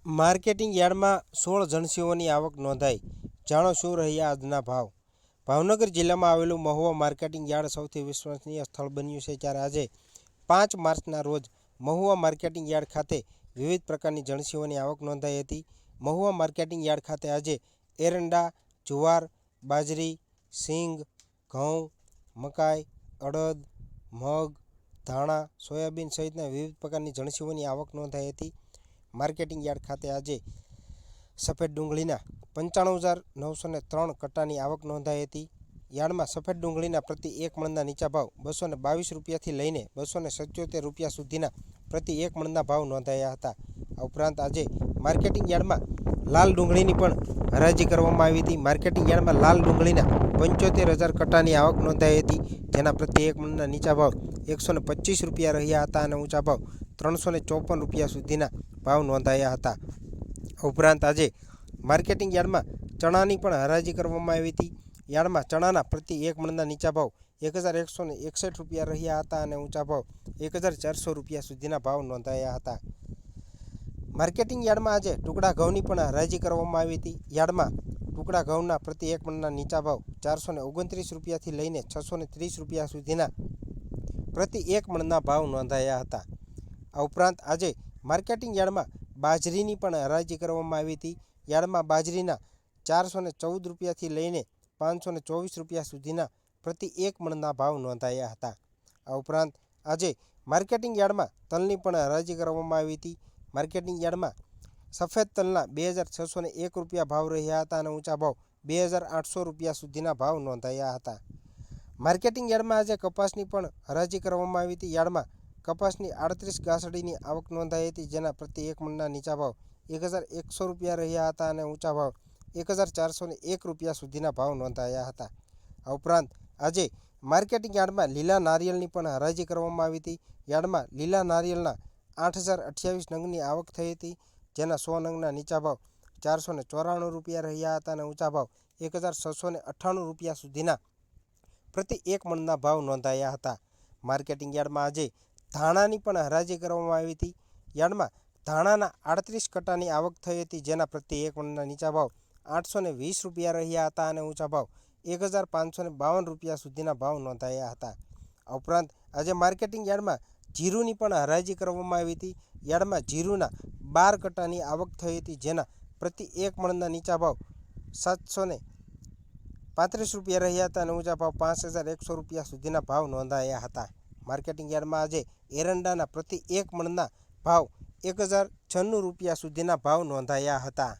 Marketing યાર્ડમાં 16 જણસીઓની આવક નોંધાઈ. જાણો શું રહ્યા આજના ભાવ. ભાવનગર જિલ્લામાં આવેલું મહુવા માર્કેટિંગ યાર્ડ સૌથી વિશ્વસનીય સ્થળ બન્યું છે, ત્યારે આજે 5 માર્ચના રોજ મહુવા માર્કેટિંગ યાર્ડ ખાતે વિવિધ પ્રકારની જણસીઓની આવક નોંધાઈ હતી. મહુવા માર્કેટિંગ યાર્ડ ખાતે આજે એરંડા, જુવાર, બાજરી, સિંગ, ઘઉં, મકાઈ, અડદ, મગ, ધાણા, સોયાબીન સહિતના વિવિધ પ્રકારની જણસીઓની આવક નોંધાઈ હતી. માર્કેટિંગ યાર્ડ ખાતે આજે સફેદ ડુંગળીના 95,903 કટ્ટાની આવક નોંધાઈ હતી. યાર્ડમાં સફેદ ડુંગળીના પ્રતિ 1 મણના નીચા ભાવ 222 રૂપિયાથી લઈને 277 રૂપિયા સુધીના પ્રતિ 1 મણના ભાવ નોંધાયા હતા. આ ઉપરાંત આજે માર્કેટિંગ યાર્ડમાં લાલ ડુંગળીની પણ હરાજી કરવામાં આવી હતી. માર્કેટિંગ યાર્ડમાં લાલ ડુંગળીના 75,000 કટ્ટાની આવક નોંધાઈ હતી, જેના પ્રતિ 1 મણના નીચા ભાવ 125 રૂપિયા રહ્યા હતા અને ઊંચા ભાવ 354 રૂપિયા સુધીના ભાવ નોંધાયા હતા. ઉપરાંત આજે માર્કેટિંગ યાર્ડમાં ચણાની પણ હરાજી કરવામાં આવી હતી. યાર્ડમાં ચણાના પ્રતિ 1 મણના નીચા ભાવ 1,161 રૂપિયા રહ્યા હતા અને ઊંચા ભાવ 1,400 રૂપિયા સુધીના ભાવ નોંધાયા હતા. માર્કેટિંગ યાર્ડમાં આજે ટુકડા ઘઉંની પણ હરાજી કરવામાં આવી હતી. યાર્ડમાં ટુકડા ઘઉંના પ્રતિ 1 મણના નીચા ભાવ 429 રૂપિયાથી લઈને 630 રૂપિયા સુધીના પ્રતિ 1 મણના ભાવ નોંધાયા હતા. આ ઉપરાંત આજે માર્કેટિંગ યાર્ડમાં બાજરીની પણ હરાજી કરવામાં આવી હતી. યાર્ડમાં બાજરીના 414 રૂપિયાથી લઈને 524 રૂપિયા સુધીના પ્રતિ 1 મણના ભાવ નોંધાયા હતા. આ ઉપરાંત આજે માર્કેટિંગ યાર્ડમાં તલની પણ હરાજી કરવામાં આવી હતી. માર્કેટિંગ યાર્ડમાં સફેદ તલના 2,601 રૂપિયા ભાવ રહ્યા હતા અને ઊંચા ભાવ 2,800 રૂપિયા સુધીના ભાવ નોંધાયા હતા. માર્કેટિંગ યાર્ડમાં આજે કપાસની પણ હરાજી કરવામાં આવી હતી. યાર્ડમાં કપાસની 38 ગાંસડીની આવક નોંધાઈ હતી, જેના પ્રતિ 1 મણના નીચા ભાવ 1,100 રૂપિયા રહ્યા હતા અને ઊંચા ભાવ 1,401 રૂપિયા સુધીના ભાવ નોંધાયા હતા. આ ઉપરાંત આજે માર્કેટિંગ યાર્ડમાં લીલા નારિયેળની પણ હરાજી કરવામાં આવી હતી. યાર્ડમાં લીલા નારિયેળના 8,028 નંગની આવક થઈ હતી, જેના 100 નંગના નીચા ભાવ 494 રૂપિયા રહ્યા હતા અને ઊંચા ભાવ 1,698 રૂપિયા સુધીના પ્રતિ 1 મણના ભાવ નોંધાયા હતા. માર્કેટિંગ યાર્ડમાં આજે ધાણાની પણ હરાજી કરવામાં આવી હતી. યાર્ડમાં ધાણાના 38 કટ્ટાની આવક થઈ હતી, જેના પ્રતિ 1 મણના નીચા ભાવ 820 રૂપિયા રહ્યા હતા અને ઊંચા ભાવ 1,552 રૂપિયા સુધીના ભાવ નોંધાયા હતા. આ ઉપરાંત આજે માર્કેટિંગ યાર્ડમાં જીરુની પણ હરાજી કરવામાં આવી હતી. યાર્ડમાં જીરુના 12 કટ્ટાની આવક થઈ હતી, જેના પ્રતિ 1 મણના નીચા ભાવ 735 રૂપિયા રહ્યા હતા અને ઊંચા ભાવ 5,100 રૂપિયા સુધીના ભાવ નોંધાયા હતા. માર્કેટિંગ યાર્ડમાં આજે એરંડાના પ્રતિ 1 મણના ભાવ 1,096 રૂપિયા સુધીના ભાવ નોંધાયા હતા.